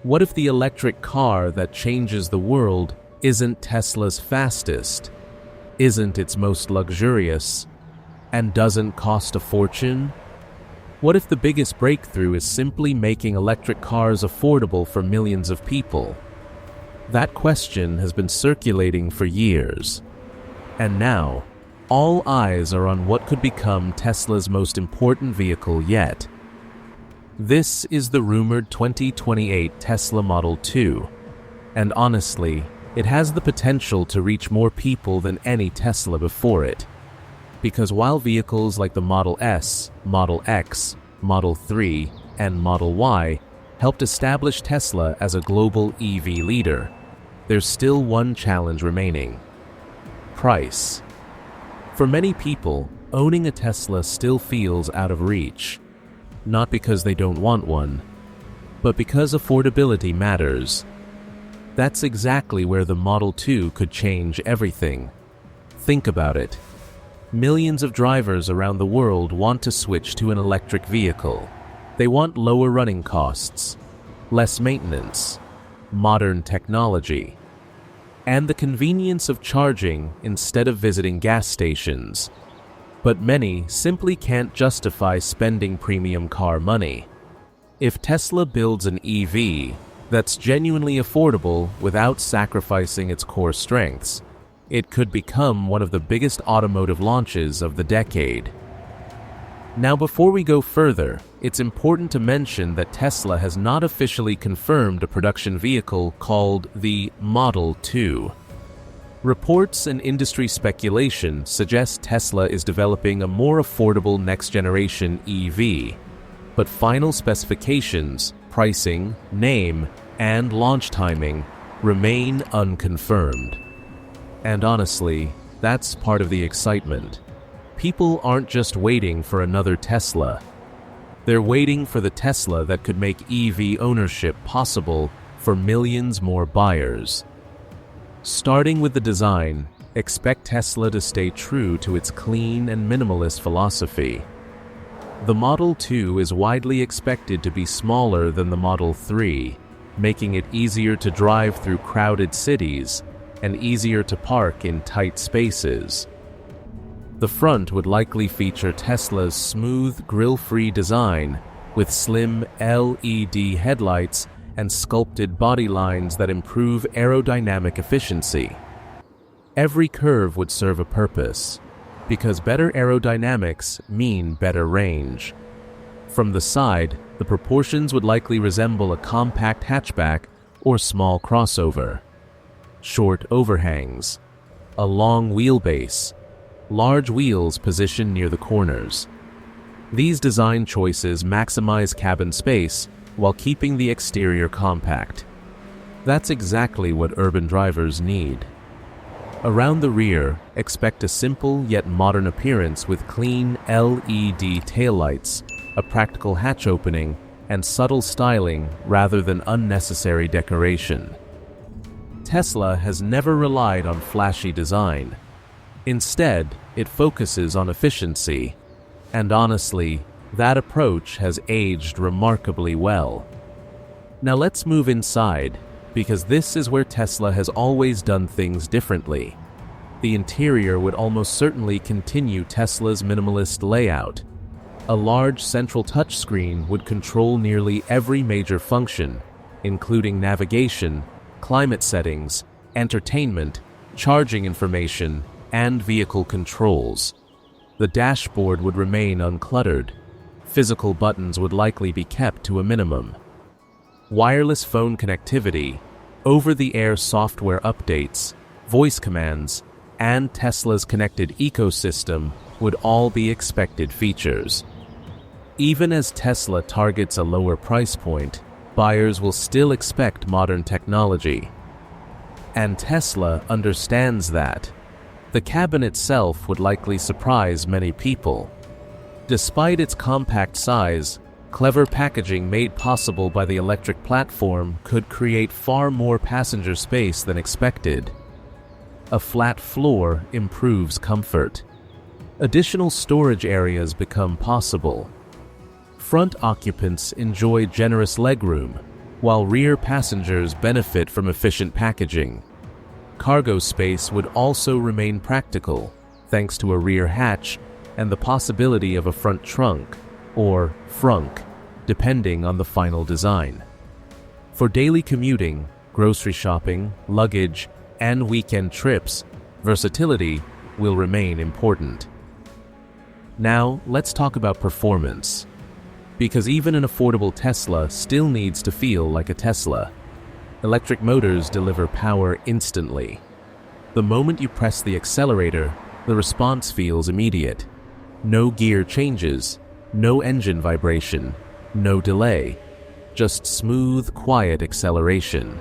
What if the electric car that changes the world isn't Tesla's fastest, isn't its most luxurious, and doesn't cost a fortune? What if the biggest breakthrough is simply making electric cars affordable for millions of people? That question has been circulating for years. And now, all eyes are on what could become Tesla's most important vehicle yet. This is the rumored 2028 Tesla Model 2, and honestly, it has the potential to reach more people than any Tesla before it. Because while vehicles like the Model S, Model X, Model 3, and Model Y helped establish Tesla as a global EV leader, there's still one challenge remaining: price. For many people, owning a Tesla still feels out of reach. Not because they don't want one, but because affordability matters. That's exactly where the Model 2 could change everything. Think about it. Millions of drivers around the world want to switch to an electric vehicle. They want lower running costs, less maintenance, modern technology, and the convenience of charging instead of visiting gas stations. But many simply can't justify spending premium car money. If Tesla builds an EV that's genuinely affordable without sacrificing its core strengths, it could become one of the biggest automotive launches of the decade. Now, before we go further, it's important to mention that Tesla has not officially confirmed a production vehicle called the Model 2. Reports and industry speculation suggest Tesla is developing a more affordable next-generation EV, but final specifications, pricing, name, and launch timing remain unconfirmed. And honestly, that's part of the excitement. People aren't just waiting for another Tesla. They're waiting for the Tesla that could make EV ownership possible for millions more buyers. Starting with the design, expect Tesla to stay true to its clean and minimalist philosophy. The Model 2 is widely expected to be smaller than the Model 3, making it easier to drive through crowded cities and easier to park in tight spaces. The front would likely feature Tesla's smooth, grille-free design with slim LED headlights and sculpted body lines that improve aerodynamic efficiency. Every curve would serve a purpose, because better aerodynamics mean better range. From the side, the proportions would likely resemble a compact hatchback or small crossover. Short overhangs, a long wheelbase, large wheels positioned near the corners. These design choices maximize cabin space while keeping the exterior compact. That's exactly what urban drivers need. Around the rear, expect a simple yet modern appearance with clean LED taillights, a practical hatch opening, and subtle styling rather than unnecessary decoration. Tesla has never relied on flashy design. Instead, it focuses on efficiency, and honestly, that approach has aged remarkably well. Now let's move inside, because this is where Tesla has always done things differently. The interior would almost certainly continue Tesla's minimalist layout. A large central touchscreen would control nearly every major function, including navigation, climate settings, entertainment, charging information, and vehicle controls. The dashboard would remain uncluttered. Physical buttons would likely be kept to a minimum. Wireless phone connectivity, over-the-air software updates, voice commands, and Tesla's connected ecosystem would all be expected features. Even as Tesla targets a lower price point, buyers will still expect modern technology. And Tesla understands that. The cabin itself would likely surprise many people. Despite its compact size, clever packaging made possible by the electric platform could create far more passenger space than expected. A flat floor improves comfort. Additional storage areas become possible. Front occupants enjoy generous legroom, while rear passengers benefit from efficient packaging. Cargo space would also remain practical, thanks to a rear hatch and the possibility of a front trunk, or frunk, depending on the final design. For daily commuting, grocery shopping, luggage, and weekend trips, versatility will remain important. Now, let's talk about performance. Because even an affordable Tesla still needs to feel like a Tesla. Electric motors deliver power instantly. The moment you press the accelerator, the response feels immediate. No gear changes, no engine vibration, no delay. Just smooth, quiet acceleration.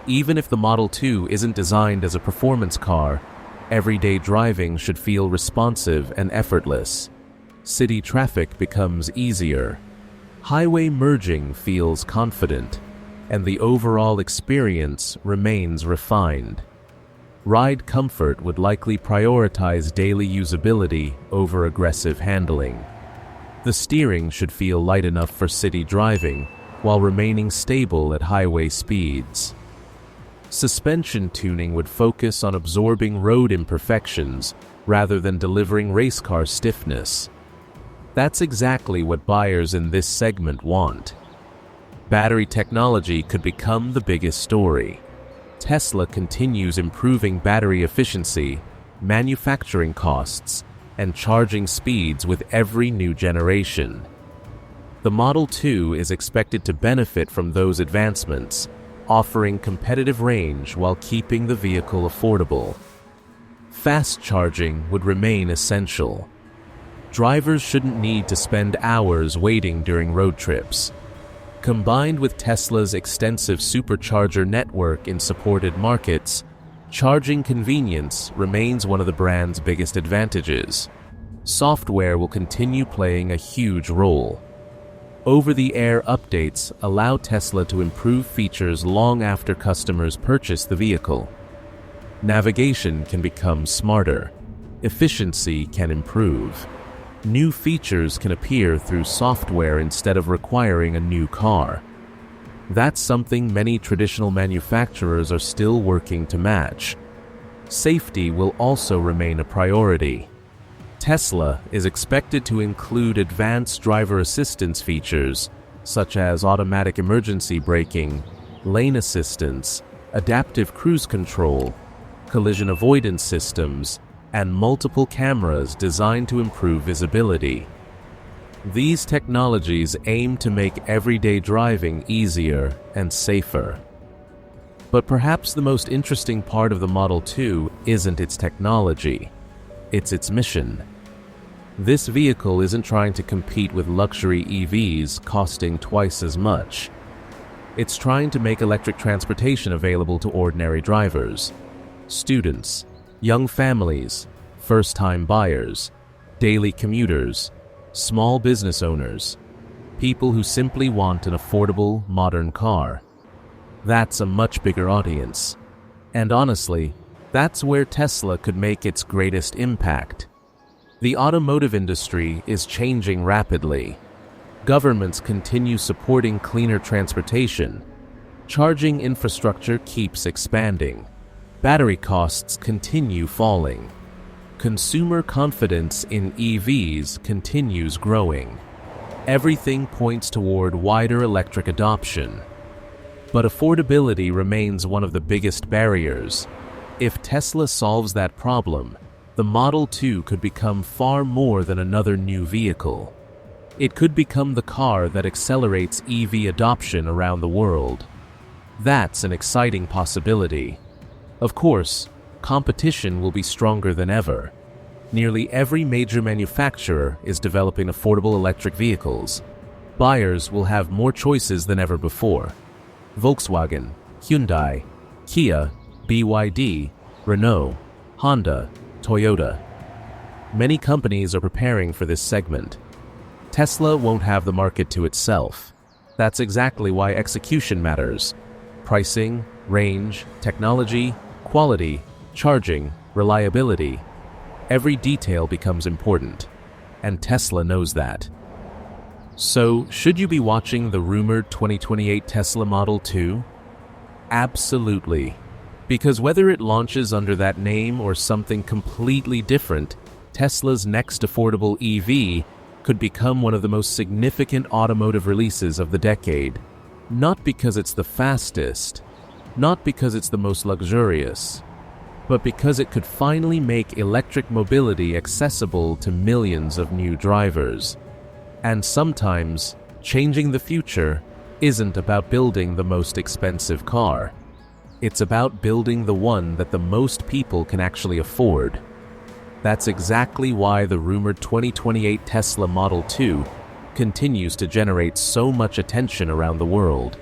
Even if the Model 2 isn't designed as a performance car, everyday driving should feel responsive and effortless. City traffic becomes easier. Highway merging feels confident, and the overall experience remains refined. Ride comfort would likely prioritize daily usability over aggressive handling. The steering should feel light enough for city driving while remaining stable at highway speeds. Suspension tuning would focus on absorbing road imperfections rather than delivering race car stiffness. That's exactly what buyers in this segment want. Battery technology could become the biggest story. Tesla continues improving battery efficiency, manufacturing costs, and charging speeds with every new generation. The Model 2 is expected to benefit from those advancements, offering competitive range while keeping the vehicle affordable. Fast charging would remain essential. Drivers shouldn't need to spend hours waiting during road trips. Combined with Tesla's extensive supercharger network in supported markets, charging convenience remains one of the brand's biggest advantages. Software will continue playing a huge role. Over-the-air updates allow Tesla to improve features long after customers purchase the vehicle. Navigation can become smarter. Efficiency can improve. New features can appear through software instead of requiring a new car. That's something many traditional manufacturers are still working to match. Safety will also remain a priority. Tesla is expected to include advanced driver assistance features such as automatic emergency braking, lane assistance, adaptive cruise control, collision avoidance systems, and multiple cameras designed to improve visibility. These technologies aim to make everyday driving easier and safer. But perhaps the most interesting part of the Model 2 isn't its technology, it's its mission. This vehicle isn't trying to compete with luxury EVs costing twice as much. It's trying to make electric transportation available to ordinary drivers, students, young families, first-time buyers, daily commuters, small business owners, people who simply want an affordable, modern car. That's a much bigger audience. And honestly, that's where Tesla could make its greatest impact. The automotive industry is changing rapidly. Governments continue supporting cleaner transportation. Charging infrastructure keeps expanding. Battery costs continue falling. Consumer confidence in EVs continues growing. Everything points toward wider electric adoption. But affordability remains one of the biggest barriers. If Tesla solves that problem, the Model 2 could become far more than another new vehicle. It could become the car that accelerates EV adoption around the world. That's an exciting possibility. Of course, competition will be stronger than ever. Nearly every major manufacturer is developing affordable electric vehicles. Buyers will have more choices than ever before. Volkswagen, Hyundai, Kia, BYD, Renault, Honda, Toyota. Many companies are preparing for this segment. Tesla won't have the market to itself. That's exactly why execution matters. Pricing, range, technology, quality, charging, reliability. Every detail becomes important, and Tesla knows that. So, should you be watching the rumored 2028 Tesla Model 2? Absolutely. Because whether it launches under that name or something completely different, Tesla's next affordable EV could become one of the most significant automotive releases of the decade. Not because it's the fastest, not because it's the most luxurious, but because it could finally make electric mobility accessible to millions of new drivers. And sometimes, changing the future isn't about building the most expensive car. It's about building the one that the most people can actually afford. That's exactly why the rumored 2028 Tesla Model 2 continues to generate so much attention around the world.